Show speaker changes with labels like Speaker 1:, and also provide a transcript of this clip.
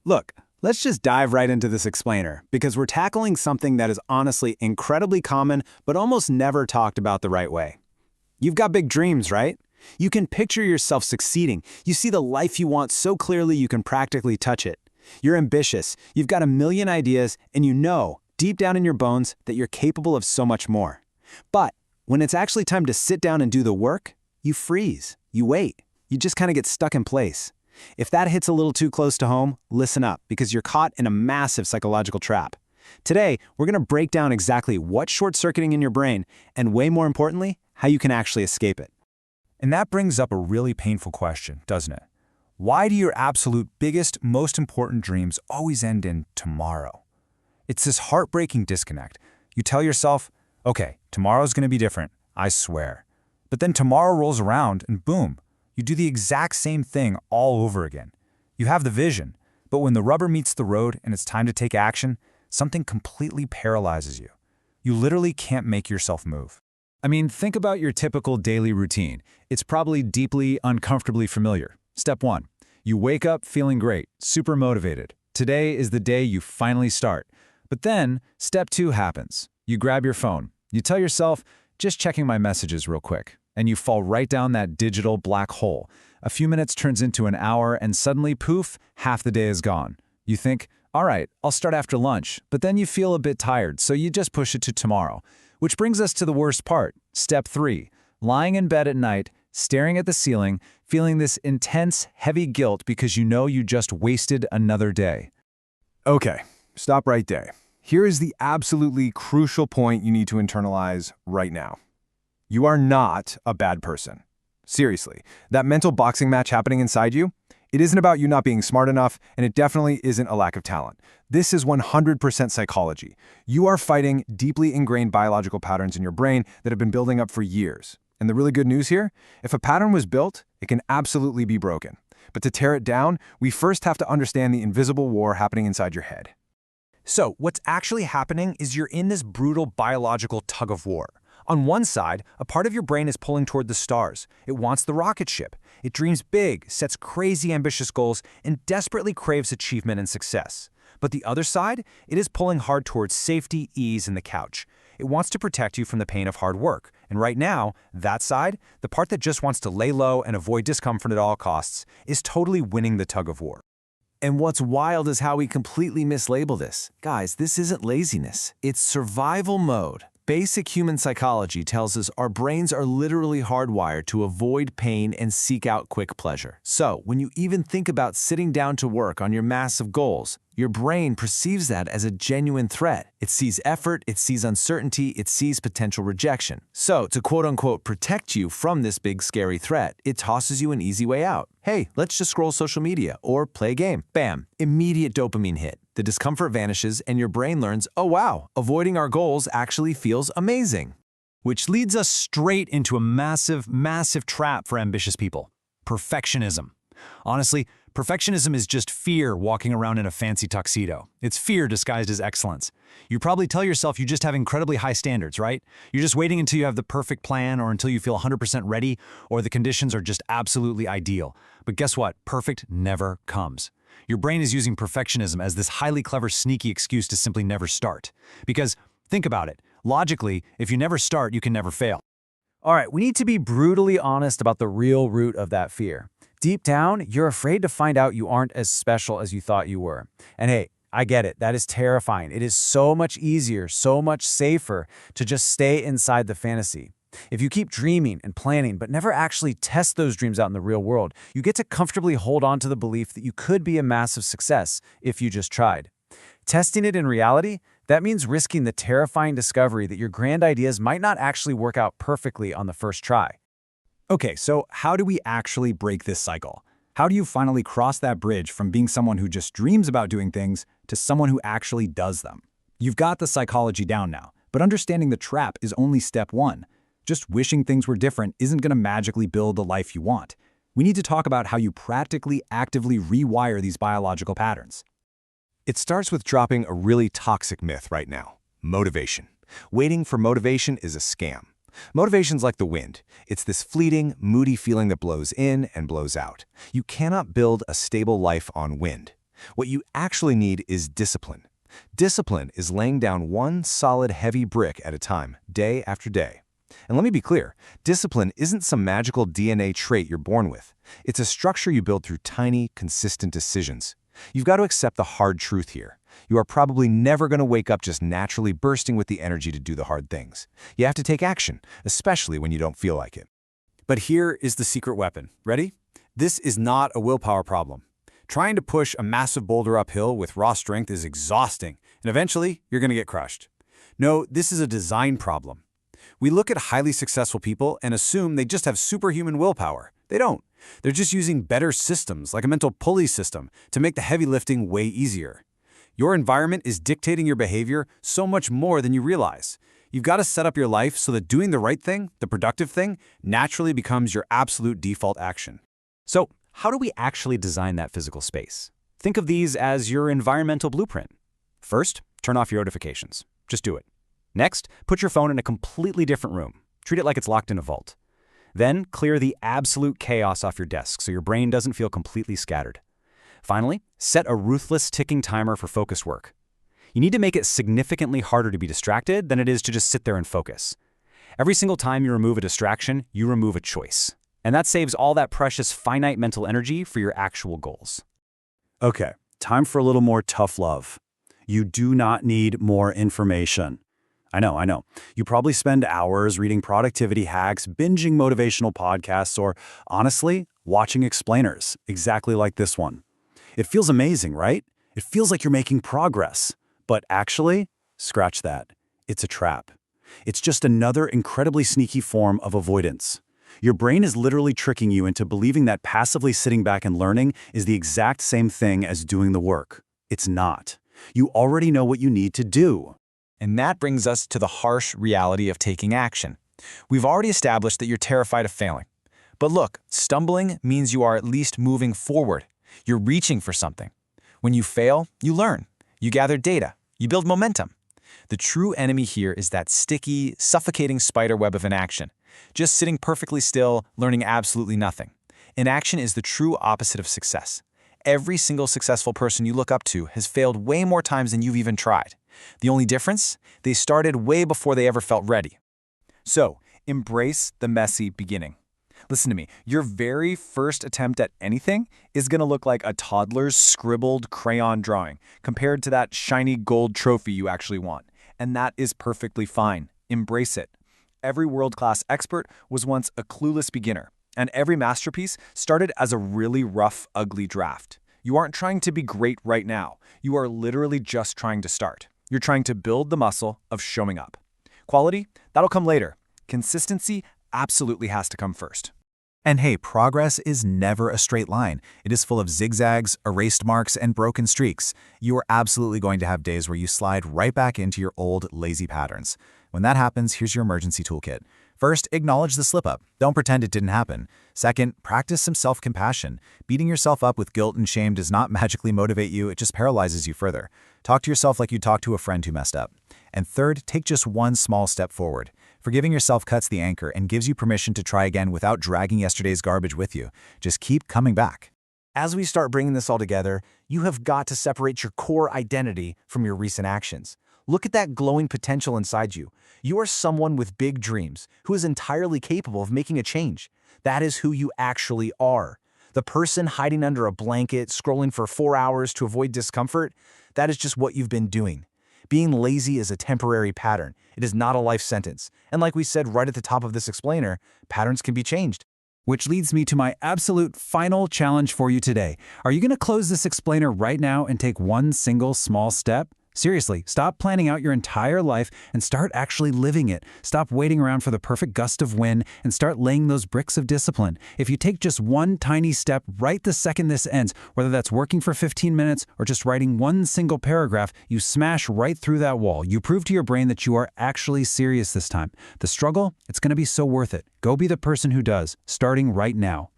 Speaker 1: Look, let's just dive right into this explainer, because we're tackling something that is honestly incredibly common, but almost never talked about the right way. You've got big dreams, right? You can picture yourself succeeding. You see the life you want so clearly you can practically touch it. You're ambitious, you've got a million ideas, and you know, deep down in your bones, that you're capable of so much more. But when it's actually time to sit down and do the work, you freeze, you wait, you just kind of get stuck in place. If that hits a little too close to home, listen up, because you're caught in a massive psychological trap. Today, we're going to break down exactly what's short-circuiting in your brain, and way more importantly, how you can actually escape it.
Speaker 2: And that brings up a really painful question, doesn't it? Why do your absolute biggest, most important dreams always end in tomorrow? It's this heartbreaking disconnect. You tell yourself, okay, tomorrow's going to be different, I swear. But then tomorrow rolls around and boom, you do the exact same thing all over again. You have the vision, but when the rubber meets the road and it's time to take action, something completely paralyzes you. You literally can't make yourself move.
Speaker 3: I mean, think about your typical daily routine. It's probably deeply, uncomfortably familiar. Step 1. You wake up feeling great, super motivated. Today is the day you finally start. But then, step 2 happens. You grab your phone. You tell yourself, just checking my messages real quick. And you fall right down that digital black hole. A few minutes turns into an hour, and suddenly, poof, half the day is gone. You think, all right, I'll start after lunch. But then you feel a bit tired, so you just push it to tomorrow. Which brings us to the worst part, step 3. Lying in bed at night, staring at the ceiling, feeling this intense, heavy guilt because you know you just wasted another day.
Speaker 4: Okay, stop right there. Here is the absolutely crucial point you need to internalize right now. You are not a bad person. Seriously, that mental boxing match happening inside you, it isn't about you not being smart enough, and it definitely isn't a lack of talent. This is 100% psychology. You are fighting deeply ingrained biological patterns in your brain that have been building up for years. And the really good news here, if a pattern was built, it can absolutely be broken. But to tear it down, we first have to understand the invisible war happening inside your head.
Speaker 2: So, what's actually happening is you're in this brutal biological tug of war. On one side, a part of your brain is pulling toward the stars. It wants the rocket ship. It dreams big, sets crazy ambitious goals, and desperately craves achievement and success. But the other side, it is pulling hard towards safety, ease, and the couch. It wants to protect you from the pain of hard work. And right now, that side, the part that just wants to lay low and avoid discomfort at all costs, is totally winning the tug of war.
Speaker 1: And what's wild is how we completely mislabel this. Guys, this isn't laziness. It's survival mode. Basic human psychology tells us our brains are literally hardwired to avoid pain and seek out quick pleasure. So, when you even think about sitting down to work on your massive goals, your brain perceives that as a genuine threat. It sees effort, it sees uncertainty, it sees potential rejection. So, to quote-unquote protect you from this big scary threat, it tosses you an easy way out. Hey, let's just scroll social media or play a game. Bam, immediate dopamine hit. The discomfort vanishes and your brain learns, oh wow, avoiding our goals actually feels amazing.
Speaker 3: Which leads us straight into a massive, massive trap for ambitious people. Perfectionism. Honestly, perfectionism is just fear walking around in a fancy tuxedo. It's fear disguised as excellence. You probably tell yourself you just have incredibly high standards, right? You're just waiting until you have the perfect plan or until you feel 100% ready or the conditions are just absolutely ideal. But guess what? Perfect never comes. Your brain is using perfectionism as this highly clever, sneaky excuse to simply never start. Because, think about it, logically, if you never start, you can never fail.
Speaker 1: All right, we need to be brutally honest about the real root of that fear. Deep down, you're afraid to find out you aren't as special as you thought you were. And hey, I get it, that is terrifying. It is so much easier, so much safer to just stay inside the fantasy. If you keep dreaming and planning but never actually test those dreams out in the real world, you get to comfortably hold on to the belief that you could be a massive success if you just tried. Testing it in reality, that means risking the terrifying discovery that your grand ideas might not actually work out perfectly on the first try.
Speaker 3: Okay, so how do we actually break this cycle? How do you finally cross that bridge from being someone who just dreams about doing things to someone who actually does them? You've got the psychology down now, but understanding the trap is only step 1. Just wishing things were different isn't going to magically build the life you want. We need to talk about how you practically, actively rewire these biological patterns.
Speaker 4: It starts with dropping a really toxic myth right now: motivation. Waiting for motivation is a scam. Motivation's like the wind. It's this fleeting, moody feeling that blows in and blows out. You cannot build a stable life on wind. What you actually need is discipline. Discipline is laying down one solid heavy brick at a time, day after day. And let me be clear, discipline isn't some magical DNA trait you're born with. It's a structure you build through tiny, consistent decisions. You've got to accept the hard truth here. You are probably never going to wake up just naturally bursting with the energy to do the hard things. You have to take action, especially when you don't feel like it.
Speaker 1: But here is the secret weapon. Ready? This is not a willpower problem. Trying to push a massive boulder uphill with raw strength is exhausting, and eventually you're going to get crushed. No, this is a design problem. We look at highly successful people and assume they just have superhuman willpower. They don't. They're just using better systems, like a mental pulley system, to make the heavy lifting way easier. Your environment is dictating your behavior so much more than you realize. You've got to set up your life so that doing the right thing, the productive thing, naturally becomes your absolute default action.
Speaker 3: So, how do we actually design that physical space? Think of these as your environmental blueprint. First, turn off your notifications. Just do it. Next, put your phone in a completely different room. Treat it like it's locked in a vault. Then, clear the absolute chaos off your desk so your brain doesn't feel completely scattered. Finally, set a ruthless ticking timer for focused work. You need to make it significantly harder to be distracted than it is to just sit there and focus. Every single time you remove a distraction, you remove a choice. And that saves all that precious finite mental energy for your actual goals.
Speaker 5: Okay, time for a little more tough love. You do not need more information. I know. You probably spend hours reading productivity hacks, binging motivational podcasts, or honestly, watching explainers, exactly like this one. It feels amazing, right? It feels like you're making progress. But actually, scratch that. It's a trap. It's just another incredibly sneaky form of avoidance. Your brain is literally tricking you into believing that passively sitting back and learning is the exact same thing as doing the work. It's not. You already know what you need to do.
Speaker 2: And that brings us to the harsh reality of taking action. We've already established that you're terrified of failing. But look, stumbling means you are at least moving forward. You're reaching for something. When you fail, you learn. You gather data. You build momentum. The true enemy here is that sticky, suffocating spider web of inaction. Just sitting perfectly still, learning absolutely nothing. Inaction is the true opposite of success. Every single successful person you look up to has failed way more times than you've even tried. The only difference? They started way before they ever felt ready.
Speaker 3: So, embrace the messy beginning. Listen to me, your very first attempt at anything is going to look like a toddler's scribbled crayon drawing compared to that shiny gold trophy you actually want. And that is perfectly fine. Embrace it. Every world-class expert was once a clueless beginner, and every masterpiece started as a really rough, ugly draft. You aren't trying to be great right now. You are literally just trying to start. You're trying to build the muscle of showing up. Quality? That'll come later. Consistency absolutely has to come first.
Speaker 6: And hey, progress is never a straight line. It is full of zigzags, erased marks, and broken streaks. You are absolutely going to have days where you slide right back into your old, lazy patterns. When that happens, here's your emergency toolkit. First, acknowledge the slip-up. Don't pretend it didn't happen. Second, practice some self-compassion. Beating yourself up with guilt and shame does not magically motivate you, it just paralyzes you further. Talk to yourself like you talk to a friend who messed up. And third, take just one small step forward. Forgiving yourself cuts the anchor and gives you permission to try again without dragging yesterday's garbage with you. Just keep coming back.
Speaker 7: As we start bringing this all together, you have got to separate your core identity from your recent actions. Look at that glowing potential inside you. You are someone with big dreams who is entirely capable of making a change. That is who you actually are. The person hiding under a blanket, scrolling for 4 hours to avoid discomfort, that is just what you've been doing. Being lazy is a temporary pattern. It is not a life sentence. And like we said right at the top of this explainer, patterns can be changed.
Speaker 3: Which leads me to my absolute final challenge for you today. Are you going to close this explainer right now and take one single small step? Seriously, stop planning out your entire life and start actually living it. Stop waiting around for the perfect gust of wind and start laying those bricks of discipline. If you take just one tiny step right the second this ends, whether that's working for 15 minutes or just writing one single paragraph, you smash right through that wall. You prove to your brain that you are actually serious this time. The struggle, it's going to be so worth it. Go be the person who does, starting right now.